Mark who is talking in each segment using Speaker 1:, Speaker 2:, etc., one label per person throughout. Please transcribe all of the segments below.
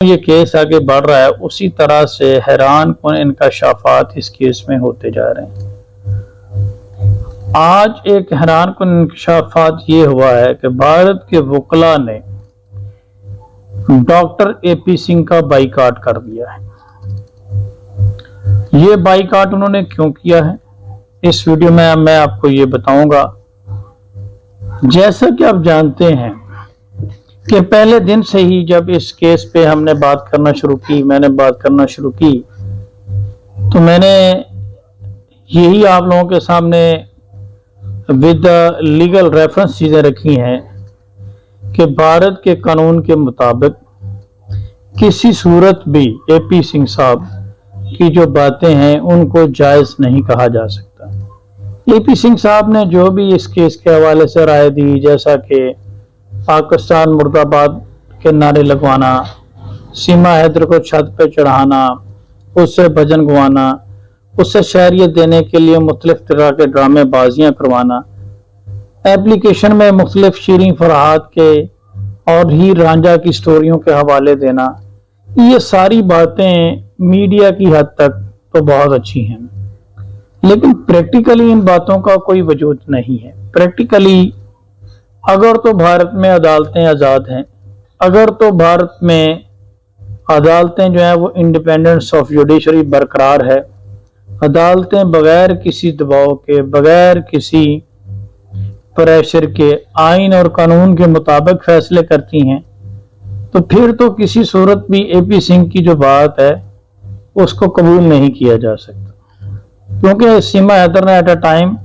Speaker 1: ये केस आगे बढ़ रहा है उसी तरह से हैरान कौन इंकशाफात इस केस में होते जा रहे हैं। आज एक हैरान कौन इंकशाफात ये हुआ है कि भारत के वकला ने डॉक्टर एपी सिंह का बाइकाट कर दिया है। ये बाइकाट उन्होंने क्यों किया है, इस वीडियो में मैं आपको ये बताऊंगा। जैसा कि आप जानते हैं कि पहले दिन से ही जब इस केस पे हमने बात करना शुरू की, मैंने बात करना शुरू की, तो मैंने यही आप लोगों के सामने विद लीगल रेफरेंस चीजें रखी हैं कि भारत के कानून के मुताबिक किसी सूरत भी एपी सिंह साहब की जो बातें हैं उनको जायज नहीं कहा जा सकता। एपी सिंह साहब ने जो भी इस केस के हवाले से राय दी, जैसा कि पाकिस्तान मुर्दाबाद के नारे लगवाना, सीमा हैदर को छत पे चढ़ाना, उससे भजन गवाना, उससे शहरियत देने के लिए मुख्तलिफ तरह के ड्रामे बाजियां करवाना, एप्लीकेशन में मुख्तलिफ शीरीं फरहाद के और हीर रांझा की स्टोरियों के हवाले देना, ये सारी बातें मीडिया की हद तक तो बहुत अच्छी हैं, लेकिन प्रैक्टिकली इन बातों का कोई वजूद नहीं है। प्रैक्टिकली अगर तो भारत में अदालतें आज़ाद हैं, अगर तो भारत में अदालतें जो हैं वो इंडिपेंडेंस ऑफ जुडिशरी बरकरार है, अदालतें बगैर किसी दबाव के, बगैर किसी प्रेशर के आइन और कानून के मुताबिक फैसले करती हैं, तो फिर तो किसी सूरत भी एपी सिंह की जो बात है उसको कबूल नहीं किया जा सकता। क्योंकि सीमा हैदर ने एट अ टाइम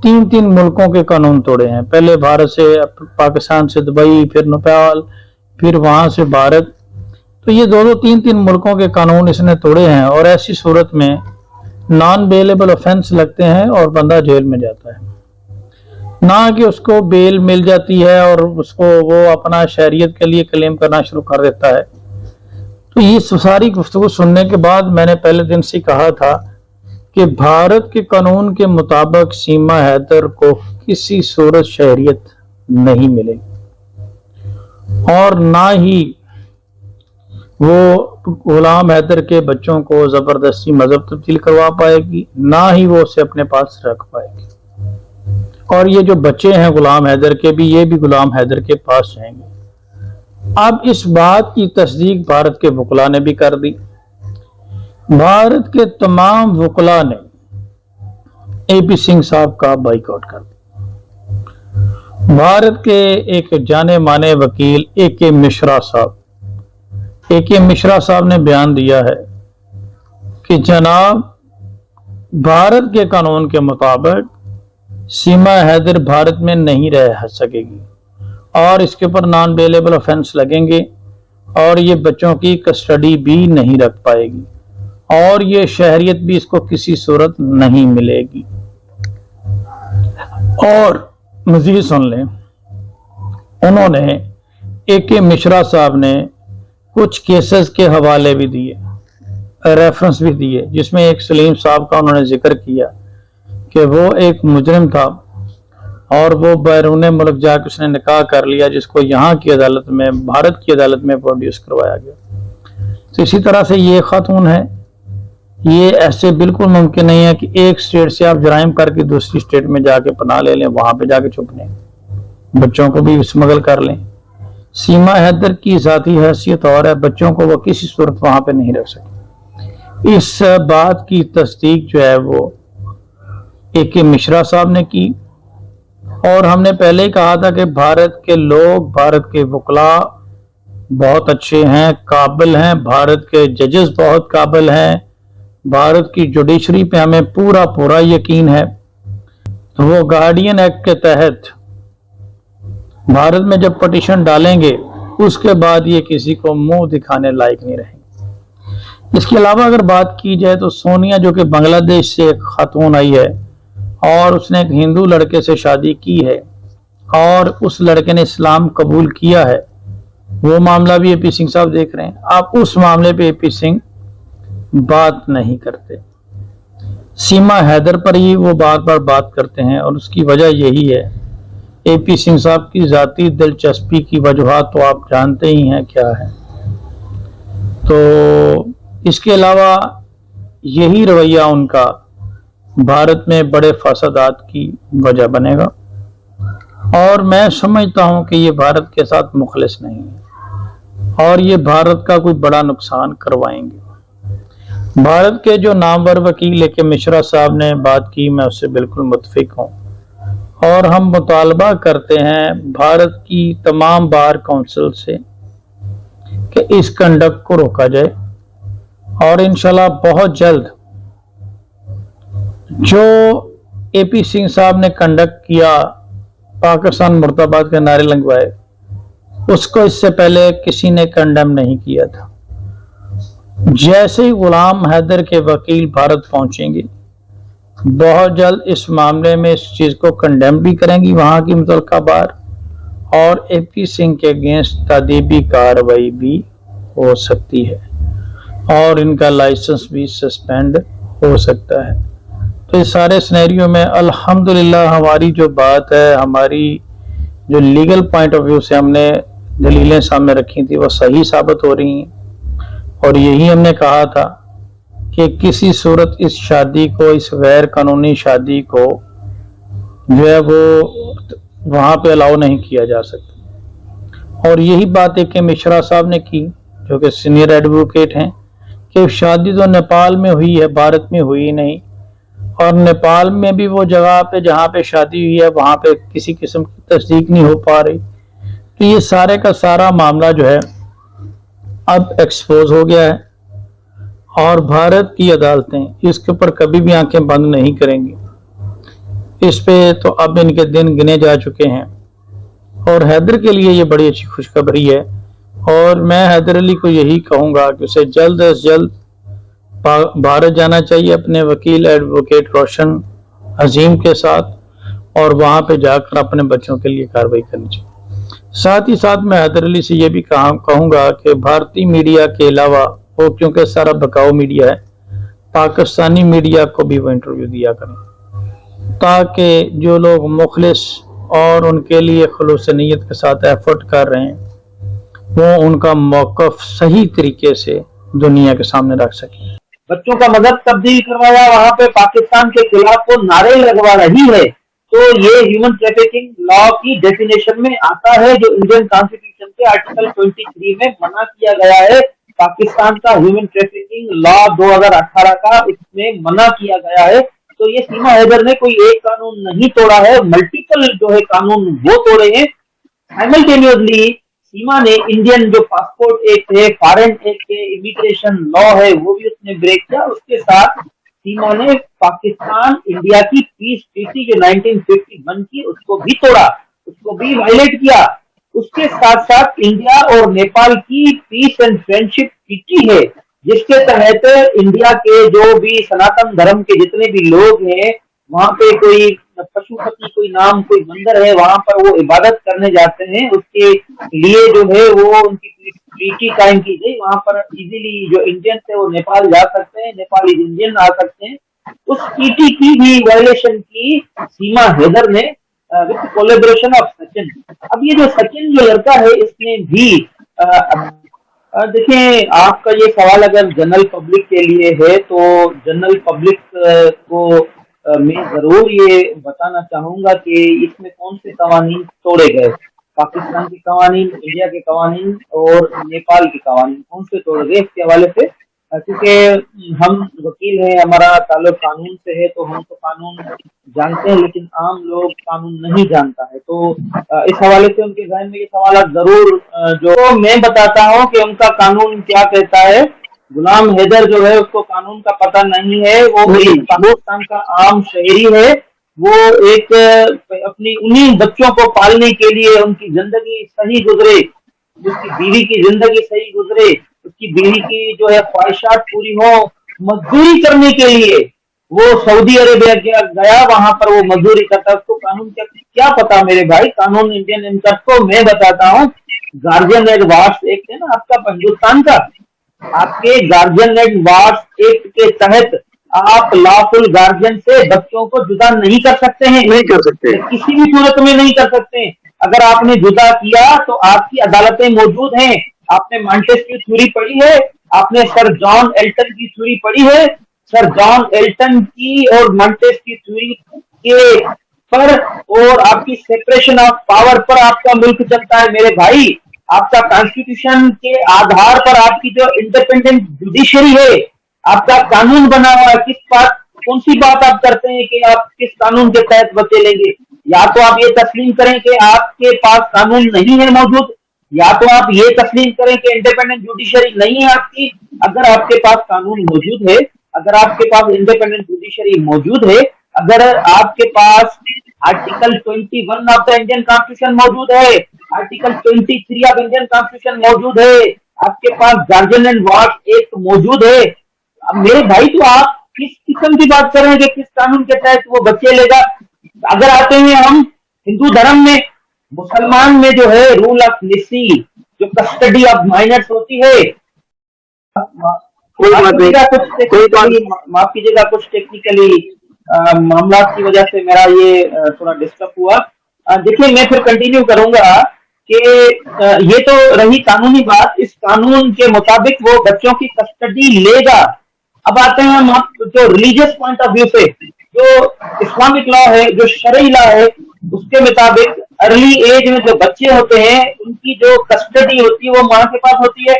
Speaker 1: तीन मुल्कों के कानून तोड़े हैं। पहले भारत से, पाकिस्तान से दुबई, फिर नेपाल, फिर वहां से भारत। तो ये दो तीन मुल्कों के कानून इसने तोड़े हैं और ऐसी सूरत में नॉन बेलेबल ऑफेंस लगते हैं और बंदा जेल में जाता है। ना कि उसको बेल मिल जाती है और उसको वो अपना शहरियत के लिए क्लेम करना शुरू कर देता है। तो ये सारी गुफ्तगू सुनने के बाद मैंने पहले दिन से कहा था कि भारत के कानून के मुताबिक सीमा हैदर को किसी सूरत शहरियत नहीं मिलेगी और ना ही वो गुलाम हैदर के बच्चों को जबरदस्ती मजहब तब्दील करवा पाएगी, ना ही वो उसे अपने पास रख पाएगी। और ये जो बच्चे हैं गुलाम हैदर के भी, ये भी गुलाम हैदर के पास जाएंगे। अब इस बात की तस्दीक भारत के वकला ने भी कर दी। भारत के तमाम वकला ने एपी सिंह साहब का बाइकआउट कर दिया। भारत के एक जाने माने वकील ए.के. मिश्रा साहब ने बयान दिया है कि जनाब, भारत के कानून के मुताबिक सीमा हैदर भारत में नहीं रह सकेगी और इसके ऊपर नॉन बेलेबल ऑफेंस लगेंगे और ये बच्चों की कस्टडी भी नहीं रख पाएगी और ये शहरियत भी इसको किसी सूरत नहीं मिलेगी। और मजीद सुन लें, उन्होंने ए.के. मिश्रा साहब ने कुछ केसेस के हवाले भी दिए, रेफरेंस भी दिए, जिसमें एक सलीम साहब का उन्होंने जिक्र किया कि वो एक मुजरिम था और वो बैरून मुल्क जाकर उसने निकाह कर लिया, जिसको यहाँ की अदालत में, भारत की अदालत में प्रोड्यूस करवाया गया। तो इसी तरह से ये खातून है, ये ऐसे बिल्कुल मुमकिन नहीं है कि एक स्टेट से आप जराइम करके दूसरी स्टेट में जाके पनाह ले लें, वहां पे जाके छुप लें, बच्चों को भी स्मगल कर लें। सीमा हैदर की जाती हैसियत और है, बच्चों को वो किसी सूरत वहां पे नहीं रख सके। इस बात की तस्दीक जो है वो ए.के. मिश्रा साहब ने की और हमने पहले ही कहा था कि भारत के लोग, भारत के वकला बहुत अच्छे हैं, काबिल हैं, भारत के जजेस बहुत काबिल हैं, भारत की जुडिशरी पे हमें पूरा यकीन है। तो वो गार्डियन एक्ट के तहत भारत में जब पटिशन डालेंगे उसके बाद ये किसी को मुंह दिखाने लायक नहीं रहेंगे। इसके अलावा अगर बात की जाए तो सोनिया, जो कि बांग्लादेश से एक खातून आई है और उसने एक हिंदू लड़के से शादी की है और उस लड़के ने इस्लाम कबूल किया है, वो मामला भी एपी सिंह साहब देख रहे हैं। आप उस मामले पे एपी सिंह बात नहीं करते, सीमा हैदर पर ही वो बार बार बात करते हैं और उसकी वजह यही है एपी सिंह साहब की जाती दिलचस्पी की वजूहात तो आप जानते ही हैं क्या है। तो इसके अलावा यही रवैया उनका भारत में बड़े फसादात की वजह बनेगा, और मैं समझता हूं कि ये भारत के साथ मुखलिस नहीं है और ये भारत का कोई बड़ा नुकसान करवाएंगे। भारत के जो नामवर वकील के मिश्रा साहब ने बात की, मैं उससे बिल्कुल मुत्फिक हूं, और हम मुतालबा करते हैं भारत की तमाम बार काउंसिल से कि इस कंडक्ट को रोका जाए, और इंशाल्लाह बहुत जल्द जो एपी सिंह साहब ने कंडक्ट किया, पाकिस्तान मुर्दाबाद के नारे लगवाए, उसको इससे पहले किसी ने कंडेम नहीं किया था। जैसे ही गुलाम हैदर के वकील भारत पहुंचेंगे, बहुत जल्द इस मामले में इस चीज को कंडेम भी करेंगी वहां की मुतल्लिका बार, और एपी सिंह के अगेंस्ट तादीबी कार्रवाई भी हो सकती है और इनका लाइसेंस भी सस्पेंड हो सकता है। तो इस सारे सिनेरियो में अल्हम्दुलिल्लाह हमारी जो बात है, हमारी जो लीगल पॉइंट ऑफ व्यू से हमने दलीलें सामने रखी थी, वो सही साबित हो रही हैं। और यही हमने कहा था कि किसी सूरत इस शादी को, इस गैर कानूनी शादी को जो है वो वहां पे अलाउ नहीं किया जा सकता। और यही बात एक मिश्रा साहब ने की, जो कि सीनियर एडवोकेट हैं, कि शादी तो नेपाल में हुई है, भारत में हुई नहीं, और नेपाल में भी वो जगह पे जहाँ पे शादी हुई है वहां पे किसी किस्म की तस्दीक नहीं हो पा रही। तो ये सारे का सारा मामला जो है अब एक्सपोज हो गया है, और भारत की अदालतें इसके ऊपर कभी भी आंखें बंद नहीं करेंगी। इस पे तो अब इनके दिन गिने जा चुके हैं, और हैदर के लिए ये बड़ी अच्छी खुशखबरी है। और मैं हैदर अली को यही कहूंगा कि उसे जल्द से जल्द भारत जाना चाहिए अपने वकील एडवोकेट रोशन अजीम के साथ, और वहां पे जाकर अपने बच्चों के लिए कार्रवाई करनी चाहिए। साथ ही साथ मैं हैदर अली से ये भी कहूंगा कि भारतीय मीडिया के अलावा, वो क्योंकि सारा बकाऊ मीडिया है, पाकिस्तानी मीडिया को भी वो इंटरव्यू दिया करें, ताकि जो लोग मुखलिस और उनके लिए खुलूस नीयत के साथ एफर्ट कर रहे हैं, वो उनका मौकफ सही तरीके से दुनिया के सामने रख सके।
Speaker 2: बच्चों का मजहब तब्दील करवाया, वहां पे पाकिस्तान के खिलाफ वो नारे लगवा रही है, तो ये ह्यूमन ट्रैफिकिंग लॉ की डेफिनेशन में आता है, जो इंडियन कॉन्स्टिट्यूशन के आर्टिकल 23 में मना किया गया है। पाकिस्तान का ह्यूमन ट्रैफिकिंग लॉ 2018 का इसमें मना किया गया है। तो ये सीमा हैदर ने कोई एक कानून नहीं तोड़ा है, मल्टीपल जो है कानून वो तोड़े हैं। साइमल्टेनियसली सीमा ने इंडियन जो पासपोर्ट एक्ट है, फॉरेन एक्ट है, इमिग्रेशन लॉ है, वो भी उसने ब्रेक किया। उसके साथ सीमा ने पाकिस्तान इंडिया की पीस ट्रीटी जो 1951 की, उसको भी तोड़ा, उसको भी वायलेट किया। उसके साथ साथ इंडिया और नेपाल की पीस एंड फ्रेंडशिप ट्रीटी है, जिसके तहत इंडिया के जो भी सनातन धर्म के जितने भी लोग हैं, वहां पे कोई पशुपति कोई नाम कोई मंदिर है, वहां पर वो इबादत करने जाते हैं, उसके लिए जो है वो उनकी ट्रीटी कायम की गई। वहां पर इजीली जो इंडियन थे वो नेपाल जा सकते हैं, नेपाली इंडियन आ सकते हैं। उस ट्रीटी की भी वायलेशन की सीमा हैदर ने विद कोलैबोरेशन ऑफ सचिन। अब ये जो सचिन जो लड़का है, इसने भी देखिए, आपका ये सवाल अगर जनरल पब्लिक के लिए है, तो जनरल पब्लिक को मैं जरूर ये बताना चाहूंगा कि इसमें कौन से कवानीन तोड़े गए, पाकिस्तान के कवानीन, इंडिया के कवानीन और नेपाल के कवानीन कौन से तोड़े गए, इसके हवाले से, क्योंकि हम वकील हैं, हमारा ताल्लुक कानून से है, तो हम तो कानून जानते हैं, लेकिन आम लोग कानून नहीं जानता है। तो इस हवाले से उनके ज़हन में ये सवाल जरूर जो मैं बताता हूँ कि उनका कानून क्या कहता है। गुलाम हैदर जो है उसको कानून का पता नहीं है, वो पाकिस्तान का आम शहरी है। वो एक अपनी उन्हीं बच्चों को पालने के लिए, उनकी जिंदगी सही गुजरे, उसकी बीवी की जिंदगी सही गुजरे, उसकी बीवी की जो है ख्वाहिशात पूरी हो, मजदूरी करने के लिए वो सऊदी अरेबिया गया, वहां पर वो मजदूरी करता। उसको कानून क्या पता मेरे भाई, कानून इंडियन इनका को मैं बताता हूँ। गार्जियन एड वार्स एक्ट है ना आपका हिंदुस्तान का, आपके गार्जियन एड वार्स एक्ट के तहत आप लॉफुल गार्जियन से बच्चों को जुदा नहीं कर सकते हैं,
Speaker 3: नहीं कर सकते,
Speaker 2: किसी भी सूरत में नहीं कर सकते। अगर आपने जुदा किया तो आपकी अदालतें मौजूद हैं, आपने मॉन्टेस्क्यू थ्योरी पढ़ी है, आपने सर जॉन एल्टन की थ्योरी पढ़ी है? सर जॉन एल्टन की और मॉन्टेस्क्यू की थ्योरी के पर और आपकी सेपरेशन ऑफ पावर पर आपका मुल्क चलता है मेरे भाई। आपका कॉन्स्टिट्यूशन के आधार पर आपकी जो इंडिपेंडेंट जुडिशरी है, आपका कानून बना हुआ है, किस बात कौन सी बात आप करते हैं कि आप किस कानून के तहत बच्चे लेंगे? या तो आप ये तस्लीम करें कि आपके पास कानून नहीं है मौजूद, या तो आप ये तस्लीम करें कि इंडिपेंडेंट जुडिशरी नहीं है आपकी। अगर आपके पास कानून मौजूद है, अगर आपके पास इंडिपेंडेंट जुडिशरी मौजूद है, अगर आपके पास article 21 of the Indian constitution मौजूद है, आर्टिकल 23 ऑफ इंडियन कॉन्स्टिट्यूशन मौजूद है, आपके पास गार्जियन एंड वार्ड एक्ट मौजूद है, अब मेरे भाई तो आप किस किस्म की बात कर रहे हैं कि किस कानून के तहत वो बच्चे लेगा? अगर आते हैं हम हिंदू धर्म में, मुसलमान में जो है रूल ऑफ निसी, जो कस्टडी ऑफ माइनर्स होती है,
Speaker 3: कोई बात नहीं, कोई बात
Speaker 2: माफ कीजिएगा कुछ टेक्निकली मामला की वजह से मेरा ये थोड़ा डिस्टर्ब हुआ। देखिए मैं फिर कंटिन्यू करूंगा कि ये तो रही कानूनी बात। इस कानून के मुताबिक वो बच्चों की कस्टडी लेगा। अब आते हैं हम जो रिलीजियस पॉइंट ऑफ व्यू से, जो इस्लामिक लॉ है, जो शरई लॉ है, उसके मुताबिक अर्ली एज में जो बच्चे होते हैं उनकी जो कस्टडी होती है वो माँ के पास होती है।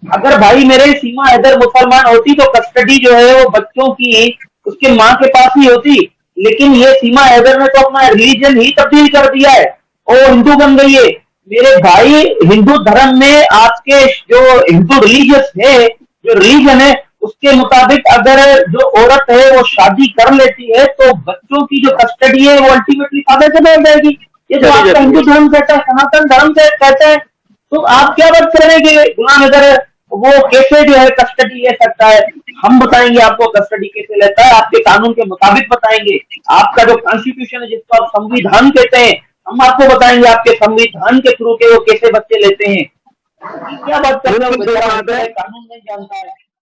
Speaker 2: अगर भाई मेरे सीमा हैदर मुसलमान होती तो कस्टडी जो है वो बच्चों की उसके माँ के पास ही होती, लेकिन ये सीमा हैदर ने तो अपना रिलीजन ही तब्दील कर दिया है और हिंदू बन गई है। मेरे भाई हिंदू धर्म में आपके जो हिंदू रिलीजियस है, जो रिलीजन है, उसके मुताबिक अगर जो औरत है वो शादी कर लेती है तो बच्चों की जो कस्टडी है वो अल्टीमेटली फादर से बैठ जाएगी। ये जो आपका हिंदू धर्म कहता है, सनातन धर्म से कहता है, तो आप क्या बात कर रहे हैं कि गुलाम हैदर वो कैसे जो है कस्टडी ले सकता है? हम बताएंगे आपको कस्टडी कैसे लेता है, आपके कानून के मुताबिक बताएंगे। आपका जो कॉन्स्टिट्यूशन है जिसको आप संविधान कहते हैं, हम आपको बताएंगे आपके संविधान के थ्रू के वो कैसे बच्चे लेते हैं। क्या बात कर रहे हो? कानून नहीं जानता है।